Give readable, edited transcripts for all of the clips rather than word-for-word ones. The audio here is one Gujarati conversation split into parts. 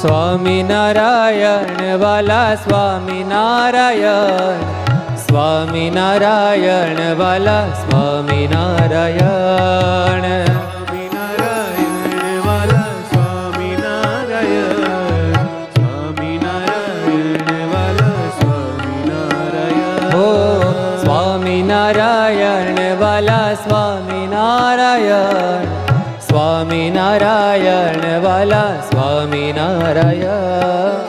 સ્વામિનારાયણ વાલા સ્વામિનારાયણ, સ્વામિનારાયણ વાલા સ્વામિનારાયણ, સ્વામિનારાયણ વાલા સ્વામિનારાયણ, સ્વામિનારાયણ વાલા સ્વામિનારાયણ. હો સ્વામિનારાયણ વાલા સ્વામિનારાયણ, સ્વામિનારાયણ વાલા સ્વામિનારાયણ,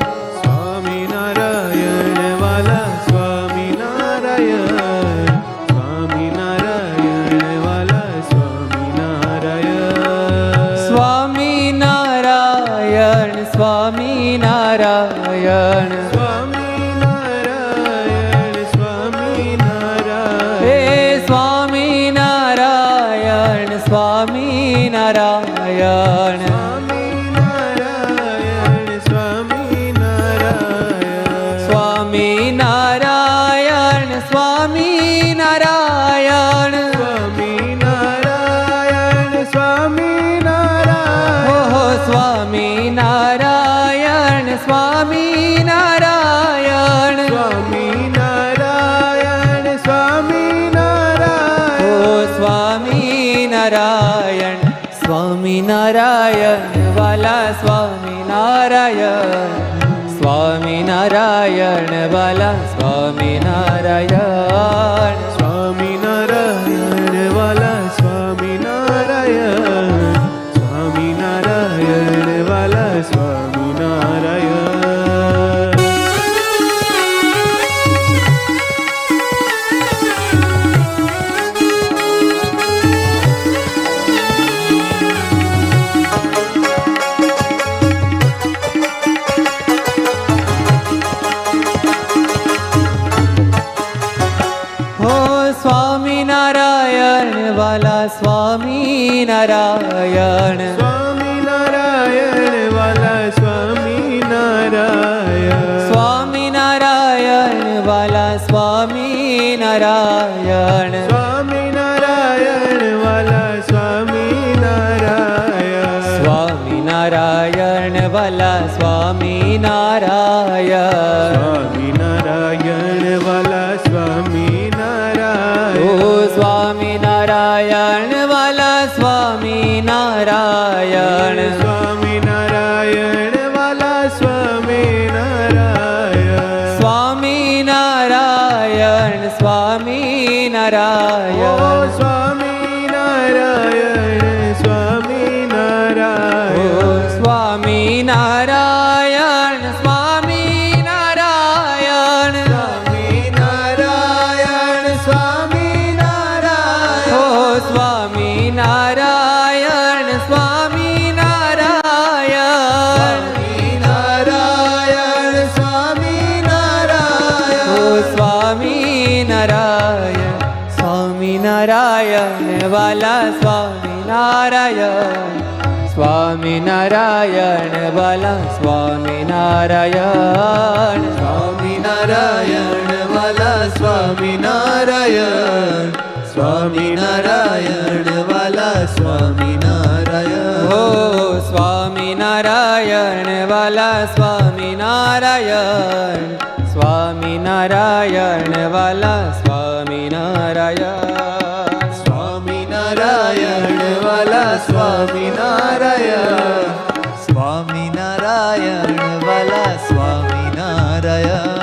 સ્વામિનારાયણ વાલા સ્વામિનારાયણ, સ્વામિનારાયણ વાલા સ્વામિનારાયણ. સ્વામિનારાયણ સ્વામિનારાયણ, સ્વામિનારાયણ સ્વામિનારાયણ. હે સ્વામિનારાયણ સ્વામિનારાયણ, સ્વામિનારાયણ સ્વામિનારાયણ. સ્વામિનારાયણ સ્વામિનારાયણ, સ્વામિનારાયણ સ્વામિનારાયણ. ઓહો સ્વામિનારાયણ સ્વામિનારાયણ, સ્વામિનારાયણ સ્વામિનારાયણ. ઓ સ્વામિનારાયણ, સ્વામિનારાયણ વાલા સ્વામિનારાયણ, સ્વામિનારાયણ વાલા સ્વામિનારાયણ, સ્વામિનારાયણ વાલા સ્વામિનારાયણ, સ્વામિનારાયણ વાલા સ્વામિનારાયણ. હો સ્વામિનારાયણ વાલા સ્વામિનારાયણ, સ્વામિનારાયણ વાલા સ્વામિનારાયણ, સ્વામિનારાયણ વાલા સ્વામિનારાયણ, સ્વામિનારાયણ વાલા સ્વામિનારાયણ, સ્વામિનારાયણ વાલા સ્વામિનારાયણ, સ્વામિનારાયણ વાલા સ્વામિનારાયણ. ઓ સ્વામિનારાયણ વાલા સ્વામિનારાયણ, સ્વામિનારાયણ વાલા સ્વામિનારાયણ, સ્વામિનારાયણ સ્વામિનારાયણ, ઓ સ્વામિનારાયણ સ્વામિનારાયણ, ઓ સ્વામિનારાયણ સ્વામિનારાયણ, સ્વામિનારાયણ સ્વામિનારાયણ, ઓ સ્વામિનારાયણ સ્વામિનારાયણ, સ્વામિનારાયણ સ્વામિનારાયણ. ઓ સ્વામિનારાયણ, સ્વામિનારાયણ વાલા સ્વામિનારાયણ, સ્વામિનારાયણ વાલા સ્વામિનારાયણ, સ્વામિનારાયણ વાલા સ્વામિનારાયણ, સ્વામિનારાયણ વાલા સ્વામિનારાયણ. હો સ્વામિનારાયણ વાલા સ્વામિનારાયણ, સ્વામિનારાયણ વાલા સ્વામિનારાયણ, સ્વામિનારાયણ વાલા સ્વામિનારાયણ, સ્વામિનારાયણ વાલા સ્વામિનારાયણ.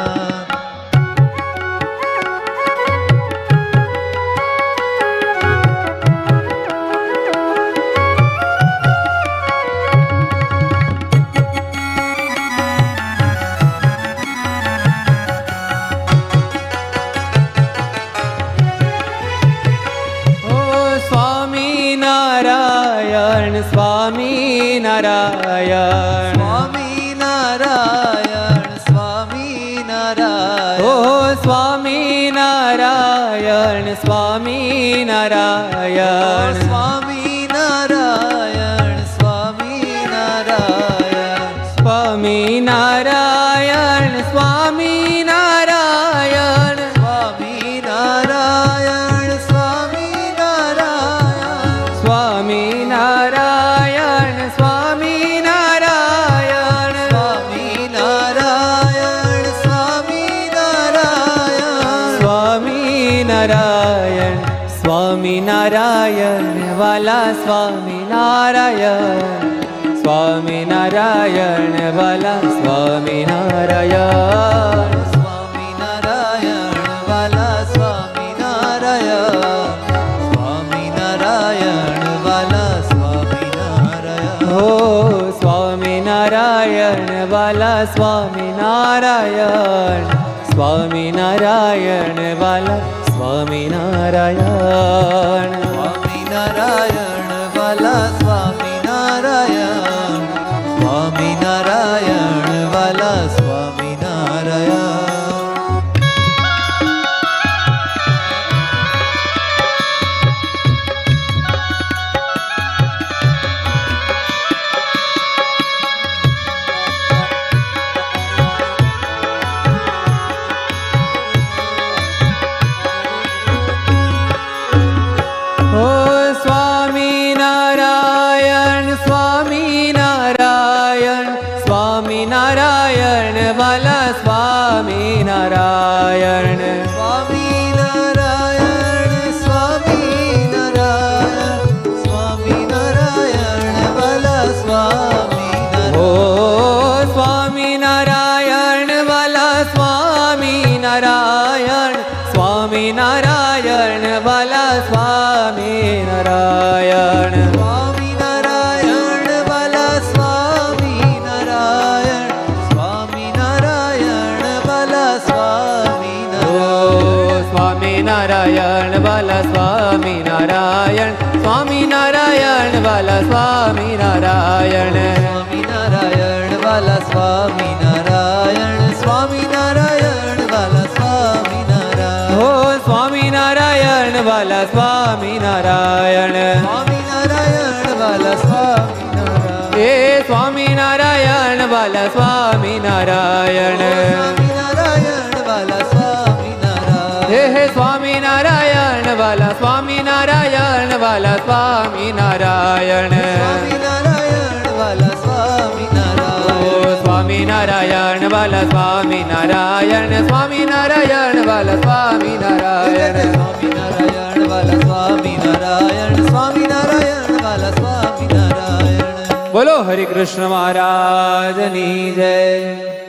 ઓ સ્વામિનારાયણ સ્વામિનારાયણ, સ્વામિનારાયણ સ્વામિનારાયણ, ઓ સ્વામિનારાયણ સ્વામિનારાયણ, સ્વામિનારાયણ સ્વામિનારાયણ, સ્વામિનારાયણ સ્વામિનારાયણ, સ્વામિનારાયણ સ્વામિનારાયણ, સ્વામિનારાયણ સ્વામિનારાયણ, સ્વામિનારાયણ વાલા સ્વામિનારાયણ સ્વામિનારાયણ વાલા સ્વામિનારાયણ સ્વામિનારાયણ વાલા સ્વામિનારાયણ સ્વામિનારાયણ વાલા સ્વામિનારાયણ હો સ્વામિનારાયણ વાલા સ્વામિનારાયણ સ્વામિનારાયણ વાલા સ્વામિનારાયણ સ્વામિનારાયણ વાલા સ્વામિનારાયણ સ્વામિનારાયણ વાલા સ્વામિનારાયણ હો સ્વામિનારાયણ સ્વામિનારાયણ સ્વામિનારાયણ વાલા સ્વામિનારાયણ સ્વામિનારાયણ સ્વામિનારાયણ સ્વામિનારાયણ વાલા સ્વામિનારાયણ હો સ્વામિનારાયણ વાલા સ્વામિનારાયણ સ્વામિનારાયણ વાલા સ્વામિનારાયણ સ્વામિનારાયણ વાલા સ્વામિનારાયણ સ્વામિનારાયણ વાલા સ્વામિનારાયણ સ્વામિનારાયણ વાલા સ્વામિનારાયણ સ્વામિનારાયણ વાલા સ્વામિનારાયણ સ્વામિનારાયણ વાલા સ્વામિનારાયણ સ્વામિનારાયણ વાલા સ્વામિનારાયણ હો સ્વામિનારાયણ વાલા સ્વામિનારાયણ સ્વામિનારાયણ વાલા સ્વામિનારાયણ હે સ્વામિનારાયણ વાલા સ્વામિનારાયણ સ્વામિનારાયણ વાલા સ્વામિનારાયણ હે સ્વામિનારાયણ વાલા સ્વામિનારાયણ વાલા સ્વામિનારાયણ સ્વામિનારાયણ વાલા સ્વામિનારાયણ ઓ સ્વામિનારાયણ વાલા સ્વામિનારાયણ સ્વામિનારાયણ વાલા સ્વામિનારાયણ સ્વામિનારાયણ વાલા સ્વામિનારાયણ સ્વામિનારાયણ વાલા સ્વામિનારાયણ બોલો હરિ કૃષ્ણ મહારાજની જય.